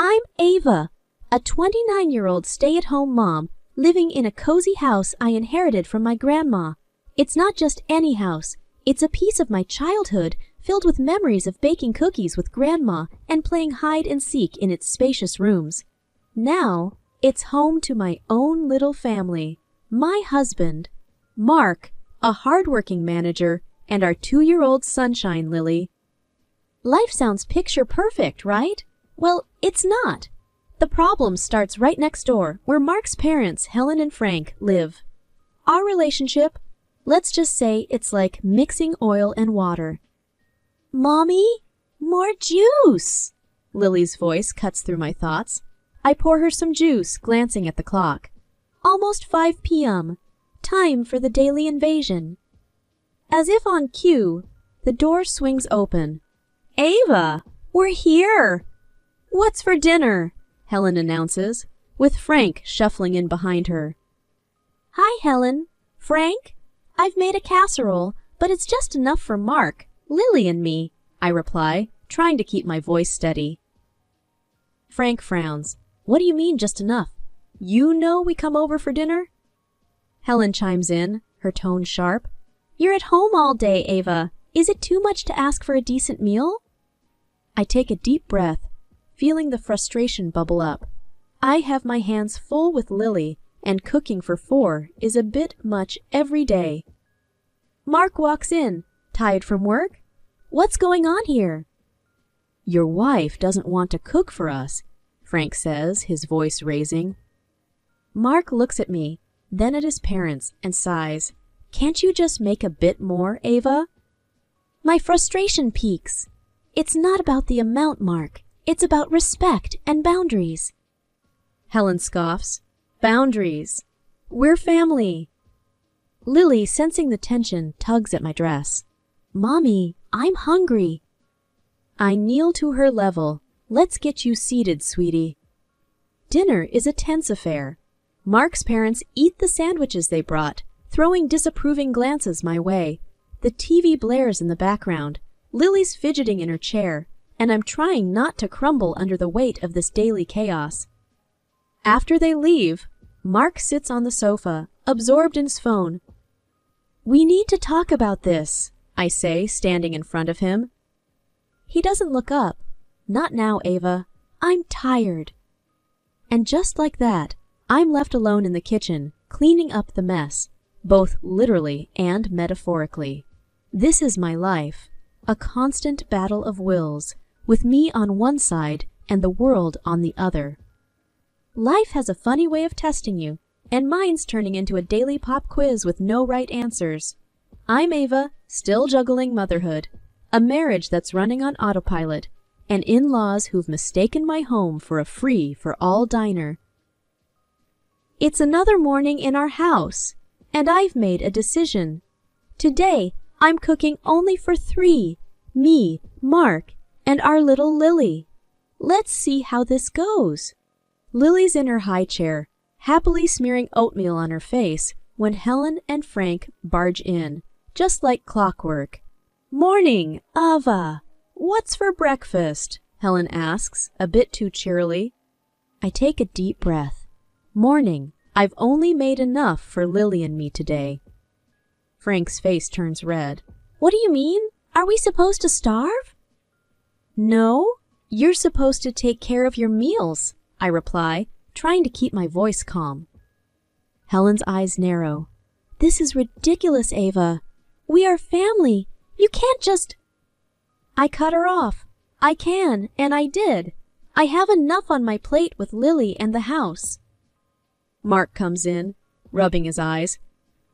I'm Ava, a 29-year-old stay-at-home mom living in a cozy house I inherited from my grandma. It's not just any house. It's a piece of my childhood filled with memories of baking cookies with grandma and playing hide and seek in its spacious rooms. Now, it's home to my own little family. My husband, Mark, a hardworking manager, and our 2-year-old sunshine, Lily. Life sounds picture perfect, right? Well, it's not. The problem starts right next door, where Mark's parents, Helen and Frank, live. Our relationship, let's just say it's like mixing oil and water. Mommy, more juice! Lily's voice cuts through my thoughts. I pour her some juice, glancing at the clock. Almost 5 p.m. Time for the daily invasion. As if on cue, the door swings open. Ava, we're here! What's for dinner? Helen announces, with Frank shuffling in behind her. Hi, Helen. Frank? I've made a casserole, but it's just enough for Mark, Lily, and me, I reply, trying to keep my voice steady. Frank frowns. What do you mean, just enough? You know we come over for dinner? Helen chimes in, her tone sharp. You're at home all day, Ava. Is it too much to ask for a decent meal? I take a deep breath, feeling the frustration bubble up. I have my hands full with Lily, and cooking for 4 is a bit much every day. Mark walks in, tired from work. What's going on here? Your wife doesn't want to cook for us, Frank says, his voice raising. Mark looks at me, then at his parents, and sighs. Can't you just make a bit more, Ava? My frustration peaks. It's not about the amount, Mark. It's about respect and boundaries. Helen scoffs. Boundaries. We're family. Lily, sensing the tension, tugs at my dress. Mommy, I'm hungry. I kneel to her level. Let's get you seated, sweetie. Dinner is a tense affair. Mark's parents eat the sandwiches they brought, throwing disapproving glances my way. The TV blares in the background. Lily's fidgeting in her chair, and I'm trying not to crumble under the weight of this daily chaos. After they leave, Mark sits on the sofa, absorbed in his phone. We need to talk about this, I say, standing in front of him. He doesn't look up. Not now, Ava. I'm tired. And just like that, I'm left alone in the kitchen, cleaning up the mess, both literally and metaphorically. This is my life, a constant battle of wills, with me on one side and the world on the other. Life has a funny way of testing you, and mine's turning into a daily pop quiz with no right answers. I'm Ava, still juggling motherhood, a marriage that's running on autopilot, and in-laws who've mistaken my home for a free-for-all diner. It's another morning in our house, and I've made a decision. Today, I'm cooking only for 3, me, Mark, and our little Lily. Let's see how this goes. Lily's in her high chair, happily smearing oatmeal on her face when Helen and Frank barge in, just like clockwork. Morning, Ava. What's for breakfast? Helen asks, a bit too cheerily. I take a deep breath. Morning. I've only made enough for Lily and me today. Frank's face turns red. What do you mean? Are we supposed to starve? No, you're supposed to take care of your meals, I reply, trying to keep my voice calm. Helen's eyes narrow. This is ridiculous, Ava. We are family. You can't just... I cut her off. I can, and I did. I have enough on my plate with Lily and the house. Mark comes in, rubbing his eyes.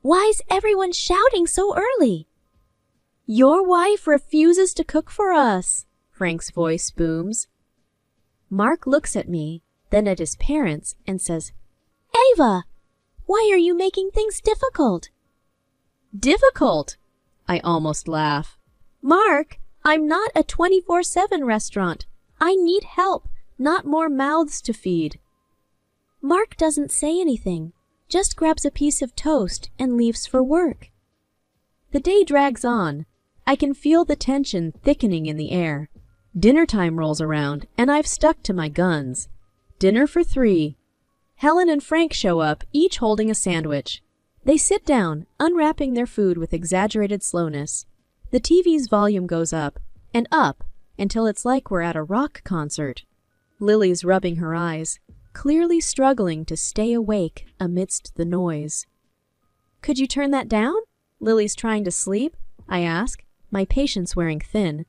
Why's everyone shouting so early? Your wife refuses to cook for us, Frank's voice booms. Mark looks at me, then at his parents, and says, Ava, why are you making things difficult? Difficult? I almost laugh. Mark, I'm not a 24/7 restaurant. I need help, not more mouths to feed. Mark doesn't say anything, just grabs a piece of toast and leaves for work. The day drags on. I can feel the tension thickening in the air. Dinner time rolls around, and I've stuck to my guns. Dinner for 3. Helen and Frank show up, each holding a sandwich. They sit down, unwrapping their food with exaggerated slowness. The TV's volume goes up, until it's like we're at a rock concert. Lily's rubbing her eyes, clearly struggling to stay awake amidst the noise. "Could you turn that down? Lily's trying to sleep?" I ask, my patience wearing thin.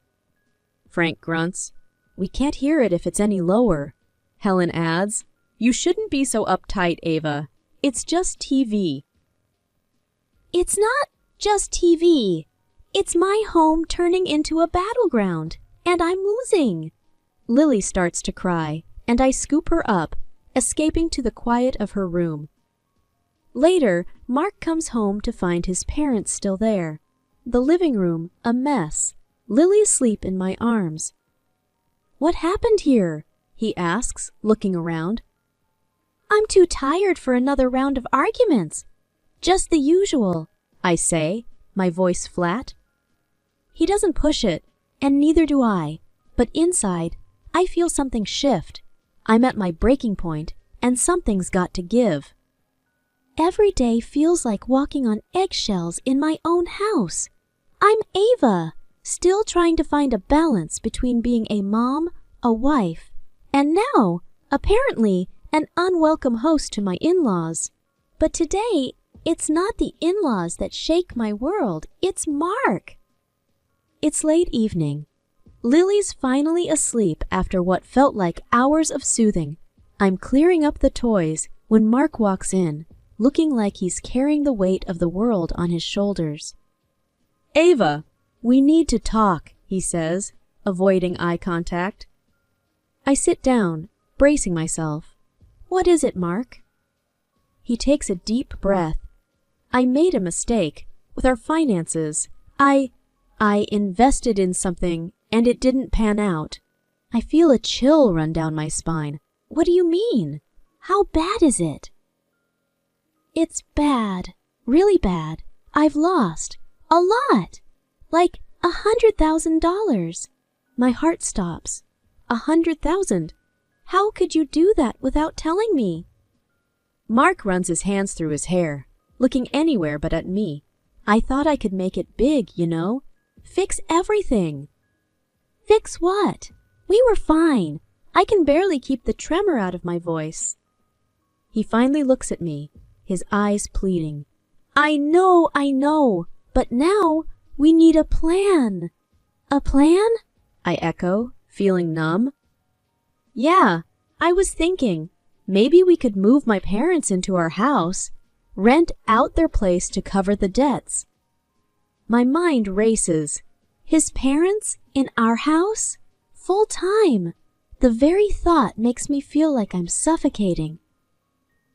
Frank grunts. "We can't hear it if it's any lower." Helen adds, "You shouldn't be so uptight, Ava. It's just TV." "It's not just TV. It's my home turning into a battleground, and I'm losing." Lily starts to cry, and I scoop her up, escaping to the quiet of her room. Later, Mark comes home to find his parents still there. The living room, a mess. Lily asleep in my arms. "What happened here?" he asks, looking around. "I'm too tired for another round of arguments. Just the usual," I say, my voice flat. He doesn't push it, and neither do I, but inside, I feel something shift. I'm at my breaking point, and something's got to give. Every day feels like walking on eggshells in my own house. I'm Ava, still trying to find a balance between being a mom, a wife, and now, apparently, an unwelcome host to my in-laws. But today, it's not the in-laws that shake my world, it's Mark. It's late evening. Lily's finally asleep after what felt like hours of soothing. I'm clearing up the toys when Mark walks in, looking like he's carrying the weight of the world on his shoulders. "Ava, we need to talk," he says, avoiding eye contact. I sit down, bracing myself. "What is it, Mark?" He takes a deep breath. "I made a mistake with our finances. I invested in something and it didn't pan out." I feel a chill run down my spine. "What do you mean? How bad is it?" "It's bad, really bad. I've lost a lot, like $100,000. My heart stops. 100,000? How could you do that without telling me? Mark runs his hands through his hair, looking anywhere but at me. I thought I could make it big, you know. Fix everything. Fix what? We were fine. I can barely keep the tremor out of my voice. He finally looks at me, his eyes pleading. I know, but now we need a plan. A plan? I echo, feeling numb. Yeah, I was thinking, maybe we could move my parents into our house, rent out their place to cover the debts. My mind races. His parents in our house? Full time. The very thought makes me feel like I'm suffocating.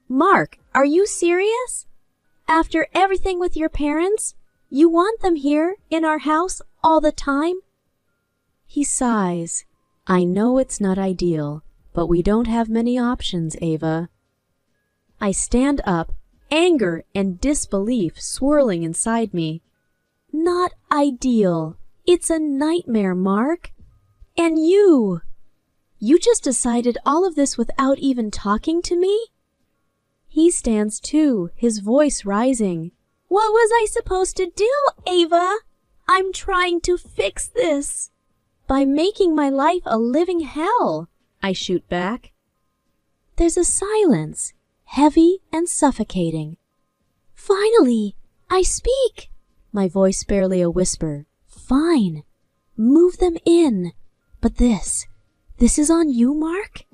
Mark, are you serious? After everything with your parents, you want them here in our house all the time? He sighs. I know it's not ideal, but we don't have many options, Ava. I stand up, anger and disbelief swirling inside me. Not ideal. It's a nightmare, Mark. And you just decided all of this without even talking to me? He stands too, his voice rising. What was I supposed to do, Ava? I'm trying to fix this. By making my life a living hell, I shoot back. There's a silence, heavy and suffocating. Finally, I speak. My voice barely a whisper. Fine. Move them in. But this is on you, Mark?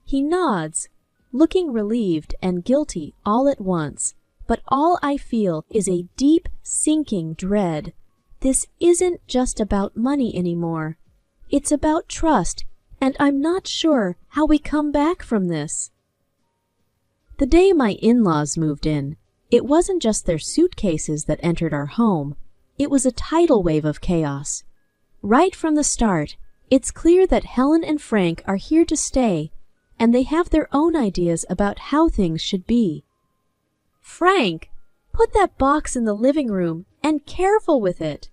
He nods, looking relieved and guilty all at once, but all I feel is a deep, sinking dread. This isn't just about money anymore. It's about trust, and I'm not sure how we come back from this. The day my in-laws moved in, it wasn't just their suitcases that entered our home. It was a tidal wave of chaos. Right from the start, it's clear that Helen and Frank are here to stay, and they have their own ideas about how things should be. Frank, put that box in the living room and careful with it.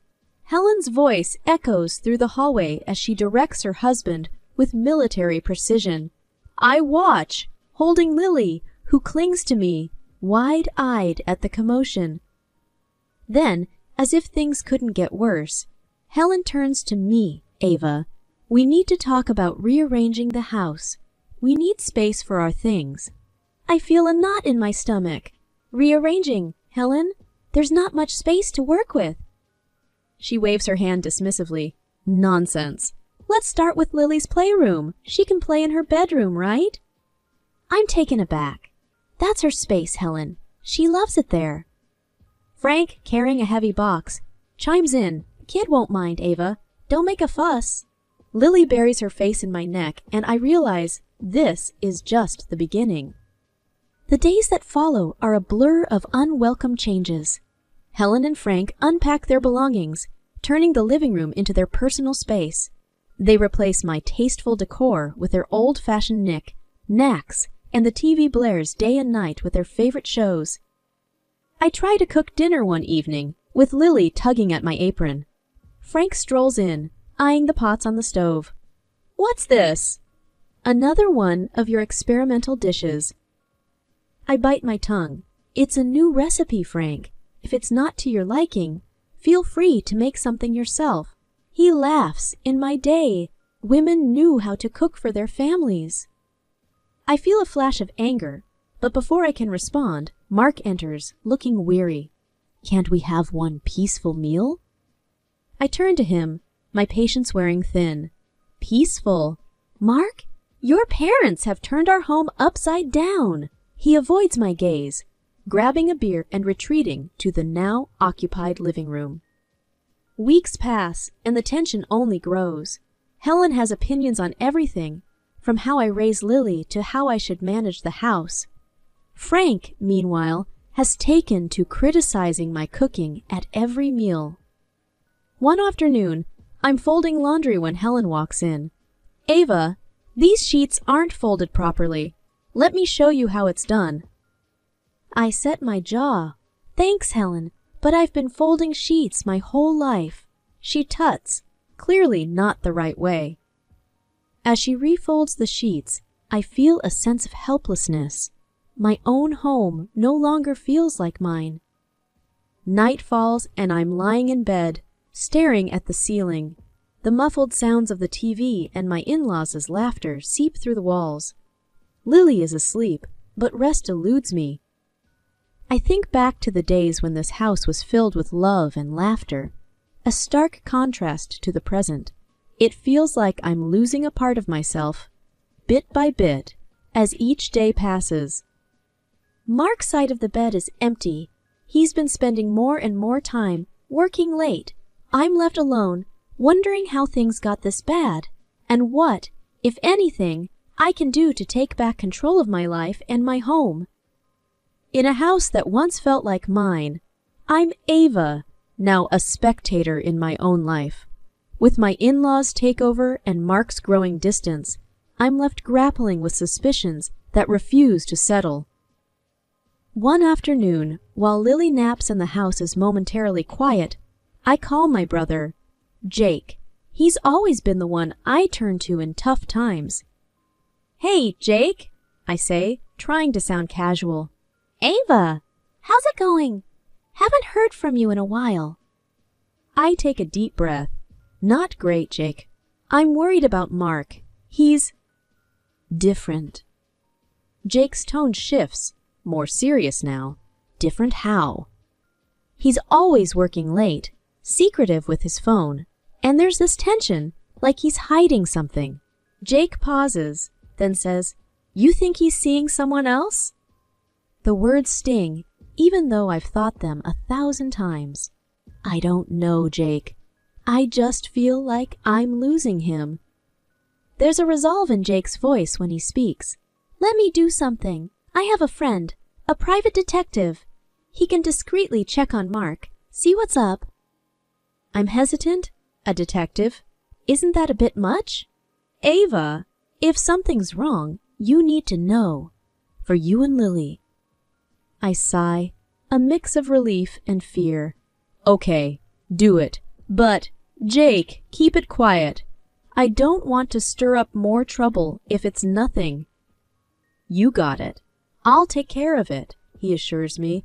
Helen's voice echoes through the hallway as she directs her husband with military precision. I watch, holding Lily, who clings to me, wide-eyed at the commotion. Then, as if things couldn't get worse, Helen turns to me, Ava. We need to talk about rearranging the house. We need space for our things. I feel a knot in my stomach. Rearranging, Helen? There's not much space to work with. She waves her hand dismissively. Nonsense. Let's start with Lily's playroom. She can play in her bedroom, right? I'm taken aback. That's her space, Helen. She loves it there. Frank, carrying a heavy box, chimes in. Kid won't mind, Ava. Don't make a fuss. Lily buries her face in my neck, and I realize this is just the beginning. The days that follow are a blur of unwelcome changes. Helen and Frank unpack their belongings, turning the living room into their personal space. They replace my tasteful decor with their old-fashioned knacks, and the TV blares day and night with their favorite shows. I try to cook dinner one evening, with Lily tugging at my apron. Frank strolls in, eyeing the pots on the stove. What's this? Another one of your experimental dishes. I bite my tongue. It's a new recipe, Frank. If it's not to your liking, feel free to make something yourself. He laughs. In my day, women knew how to cook for their families. I feel a flash of anger, but before I can respond, Mark enters, looking weary. Can't we have one peaceful meal? I turn to him, my patience wearing thin. Peaceful? Mark, your parents have turned our home upside down. He avoids my gaze, grabbing a beer and retreating to the now occupied living room. Weeks pass, and the tension only grows. Helen has opinions on everything, from how I raise Lily to how I should manage the house. Frank, meanwhile, has taken to criticizing my cooking at every meal. One afternoon, I'm folding laundry when Helen walks in. Ava, these sheets aren't folded properly. Let me show you how it's done. I set my jaw. Thanks, Helen, but I've been folding sheets my whole life. She tuts, clearly not the right way. As she refolds the sheets, I feel a sense of helplessness. My own home no longer feels like mine. Night falls and I'm lying in bed, staring at the ceiling. The muffled sounds of the TV and my in-laws' laughter seep through the walls. Lily is asleep, but rest eludes me. I think back to the days when this house was filled with love and laughter, a stark contrast to the present. It feels like I'm losing a part of myself, bit by bit, as each day passes. Mark's side of the bed is empty. He's been spending more and more time working late. I'm left alone, wondering how things got this bad, and what, if anything, I can do to take back control of my life and my home. In a house that once felt like mine, I'm Ava, now a spectator in my own life. With my in-laws' takeover and Mark's growing distance, I'm left grappling with suspicions that refuse to settle. One afternoon, while Lily naps and the house is momentarily quiet, I call my brother, Jake. He's always been the one I turn to in tough times. Hey, Jake, I say, trying to sound casual. Ava, how's it going? Haven't heard from you in a while. I take a deep breath. Not great, Jake. I'm worried about Mark. He's different. Jake's tone shifts, more serious now. Different how? He's always working late, secretive with his phone, and there's this tension, like he's hiding something. Jake pauses, then says, You think he's seeing someone else? The words sting, even though I've thought them 1,000 times. I don't know, Jake. I just feel like I'm losing him. There's a resolve in Jake's voice when he speaks. Let me do something. I have a friend, a private detective. He can discreetly check on Mark, see what's up. I'm hesitant. A detective? Isn't that a bit much? Ava, if something's wrong, you need to know. For you and Lily. I sigh, a mix of relief and fear. Okay, do it. But, Jake, keep it quiet. I don't want to stir up more trouble if it's nothing. You got it. I'll take care of it, he assures me.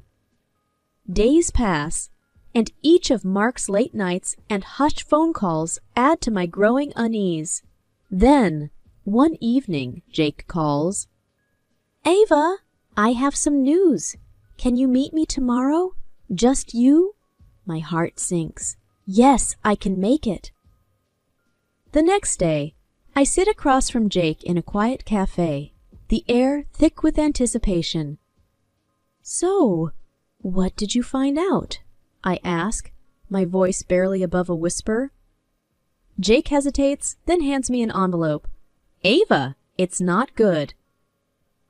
Days pass, and each of Mark's late nights and hushed phone calls add to my growing unease. Then, one evening, Jake calls. Ava, I have some news. Can you meet me tomorrow? Just you? My heart sinks. Yes, I can make it. The next day, I sit across from Jake in a quiet cafe, the air thick with anticipation. So, what did you find out? I ask, my voice barely above a whisper. Jake hesitates, then hands me an envelope. Ava, it's not good.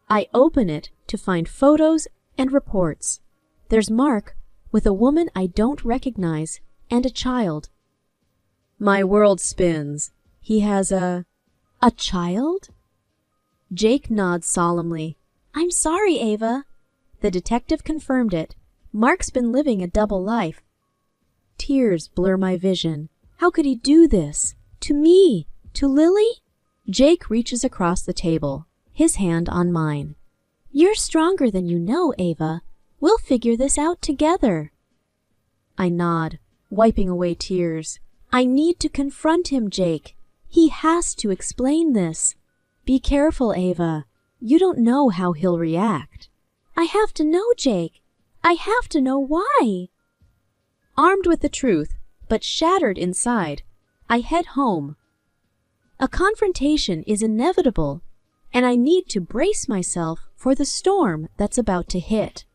I open it to find photos and reports. There's Mark with a woman I don't recognize and a child. My world spins. He has a child? Jake nods solemnly. I'm sorry, Ava. The detective confirmed it. Mark's been living a double life. Tears blur my vision. How could he do this? To me? To Lily? Jake reaches across the table, his hand on mine. You're stronger than you know, Ava. We'll figure this out together. I nod, wiping away tears. I need to confront him, Jake. He has to explain this. Be careful, Ava. You don't know how he'll react. I have to know, Jake. I have to know why. Armed with the truth, but shattered inside, I head home. A confrontation is inevitable, and I need to brace myself for the storm that's about to hit.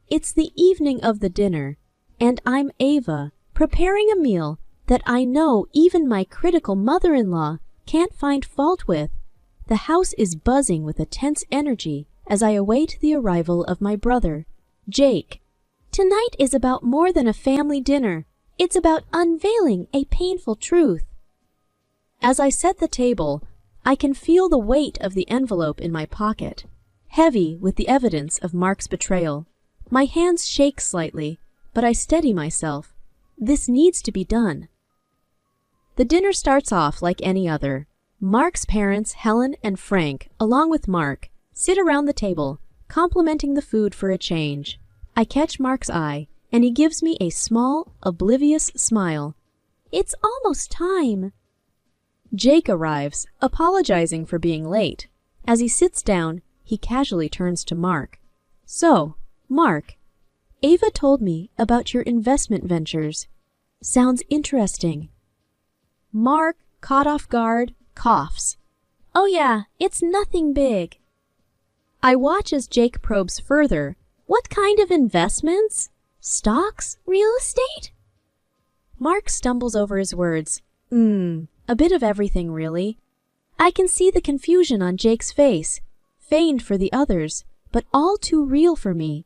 It's the evening of the dinner, and I'm Ava, preparing a meal that I know even my critical mother-in-law can't find fault with. The house is buzzing with a tense energy as I await the arrival of my brother, Jake. Tonight is about more than a family dinner. It's about unveiling a painful truth. As I set the table, I can feel the weight of the envelope in my pocket, heavy with the evidence of Mark's betrayal. My hands shake slightly, but I steady myself. This needs to be done. The dinner starts off like any other. Mark's parents, Helen and Frank, along with Mark, sit around the table, complimenting the food for a change. I catch Mark's eye, and he gives me a small, oblivious smile. It's almost time. Jake arrives, apologizing for being late. As he sits down, he casually turns to Mark. So, Mark, Ava told me about your investment ventures. Sounds interesting. Mark, caught off guard, coughs. Oh yeah, it's nothing big. I watch as Jake probes further. What kind of investments? Stocks? Real estate? Mark stumbles over his words. A bit of everything, really. I can see the confusion on Jake's face, feigned for the others, but all too real for me.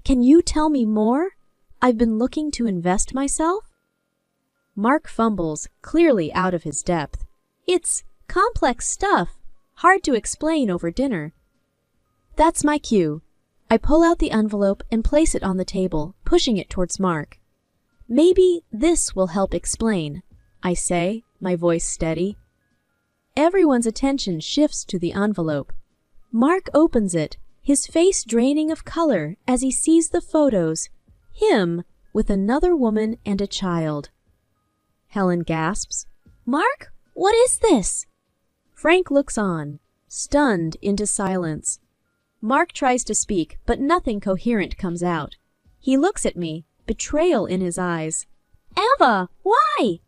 Can you tell me more? I've been looking to invest myself? Mark fumbles, clearly out of his depth. It's complex stuff, hard to explain over dinner. That's my cue. I pull out the envelope and place it on the table, pushing it towards Mark. Maybe this will help explain, I say, my voice steady. Everyone's attention shifts to the envelope. Mark opens it, his face draining of color as he sees the photos, him with another woman and a child. Helen gasps, Mark, what is this? Frank looks on, stunned into silence. Mark tries to speak, but nothing coherent comes out. He looks at me, betrayal in his eyes. Ava, why?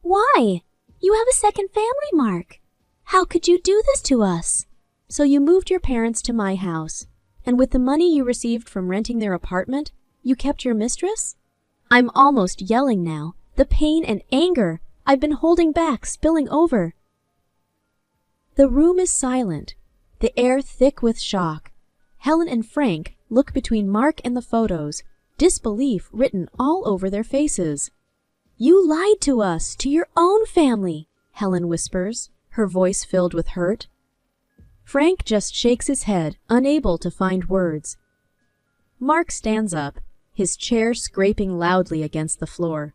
Why? You have a second family, Mark. How could you do this to us? So you moved your parents to my house, and with the money you received from renting their apartment, you kept your mistress? I'm almost yelling now, the pain and anger I've been holding back spilling over. The room is silent, the air thick with shock. Helen and Frank look between Mark and the photos, disbelief written all over their faces. You lied to us, to your own family, Helen whispers, her voice filled with hurt. Frank just shakes his head, unable to find words. Mark stands up, his chair scraping loudly against the floor.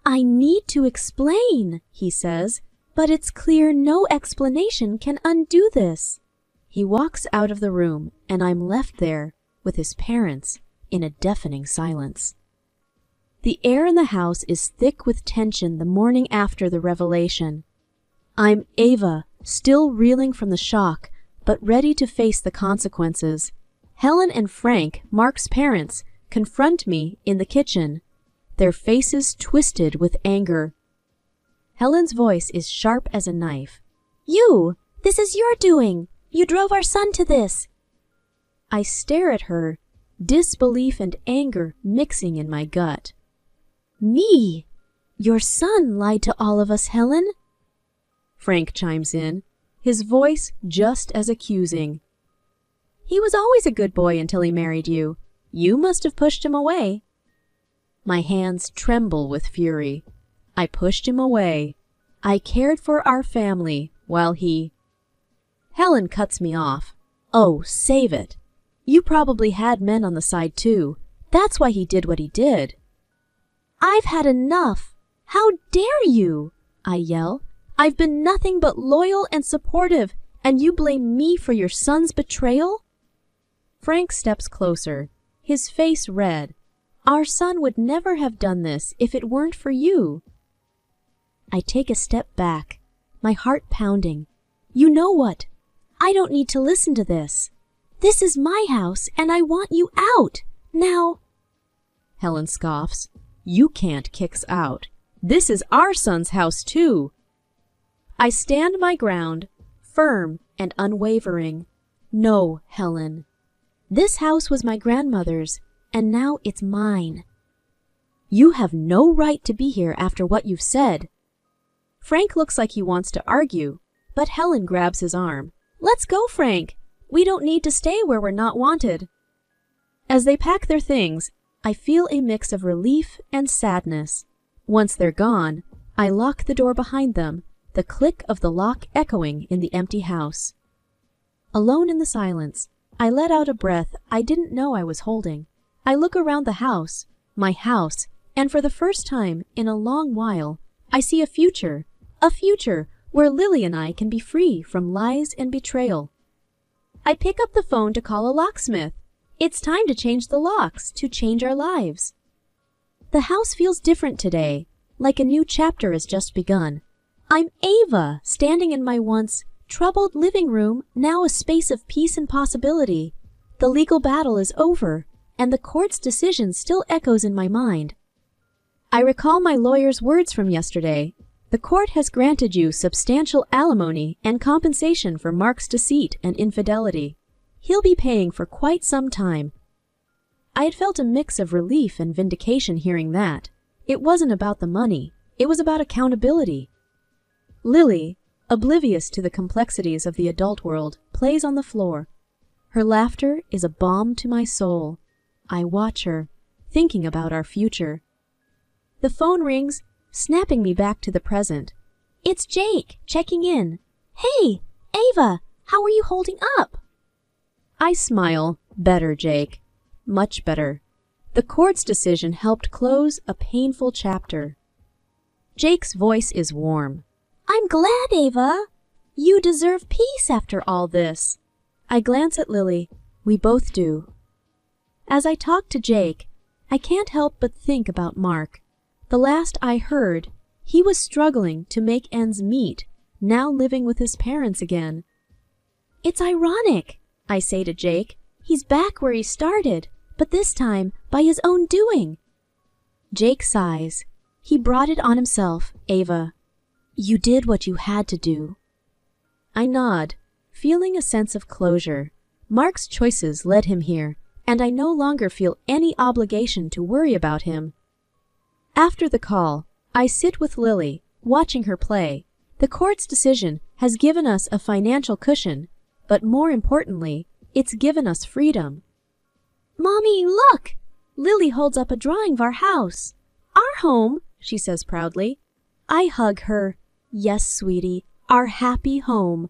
I need to explain, he says, but it's clear no explanation can undo this. He walks out of the room, and I'm left there with his parents in a deafening silence. The air in the house is thick with tension the morning after the revelation. I'm Ava, still reeling from the shock, but ready to face the consequences. Helen and Frank, Mark's parents, confront me in the kitchen, their faces twisted with anger. Helen's voice is sharp as a knife. You! This is your doing! You drove our son to this! I stare at her, disbelief and anger mixing in my gut. Me! Your son lied to all of us, Helen? Frank chimes in, his voice just as accusing. He was always a good boy until he married you. You must have pushed him away. My hands tremble with fury. I pushed him away. I cared for our family while he... Helen cuts me off. Oh, save it. You probably had men on the side too. That's why he did what he did. I've had enough. How dare you? I yell. I've been nothing but loyal and supportive, and you blame me for your son's betrayal? Frank steps closer, his face red. Our son would never have done this if it weren't for you. I take a step back, my heart pounding. You know what? I don't need to listen to this. This is my house, and I want you out. Now... Helen scoffs. You can't kick us out. This is our son's house, too. I stand my ground, firm and unwavering. No, Helen. This house was my grandmother's, and now it's mine. You have no right to be here after what you've said. Frank looks like he wants to argue, but Helen grabs his arm. Let's go, Frank. We don't need to stay where we're not wanted. As they pack their things, I feel a mix of relief and sadness. Once they're gone, I lock the door behind them, the click of the lock echoing in the empty house. Alone in the silence, I let out a breath I didn't know I was holding. I look around the house, my house, and for the first time in a long while, I see a future where Lily and I can be free from lies and betrayal. I pick up the phone to call a locksmith. It's time to change the locks, to change our lives. The house feels different today, like a new chapter has just begun. I'm Ava, standing in my once troubled living room, now a space of peace and possibility. The legal battle is over, and the court's decision still echoes in my mind. I recall my lawyer's words from yesterday. The court has granted you substantial alimony and compensation for Mark's deceit and infidelity. He'll be paying for quite some time. I had felt a mix of relief and vindication hearing that. It wasn't about the money. It was about accountability. Lily, oblivious to the complexities of the adult world, plays on the floor. Her laughter is a balm to my soul. I watch her, thinking about our future. The phone rings, snapping me back to the present. It's Jake, checking in. Hey, Ava, how are you holding up? I smile. Better, Jake. Much better. The court's decision helped close a painful chapter. Jake's voice is warm. I'm glad, Ava. You deserve peace after all this. I glance at Lily. We both do. As I talk to Jake, I can't help but think about Mark. The last I heard, he was struggling to make ends meet, now living with his parents again. It's ironic, I say to Jake. He's back where he started, but this time by his own doing. Jake sighs. He brought it on himself, Ava. You did what you had to do. I nod, feeling a sense of closure. Mark's choices led him here, and I no longer feel any obligation to worry about him. After the call, I sit with Lily, watching her play. The court's decision has given us a financial cushion, but more importantly, it's given us freedom. Mommy, look! Lily holds up a drawing of our house. Our home, she says proudly. I hug her. Yes, sweetie, our happy home.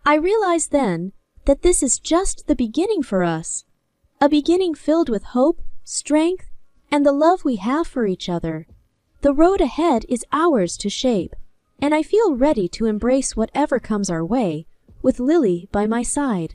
I realize then that this is just the beginning for us. A beginning filled with hope, strength, and the love we have for each other. The road ahead is ours to shape, and I feel ready to embrace whatever comes our way, with Lily by my side.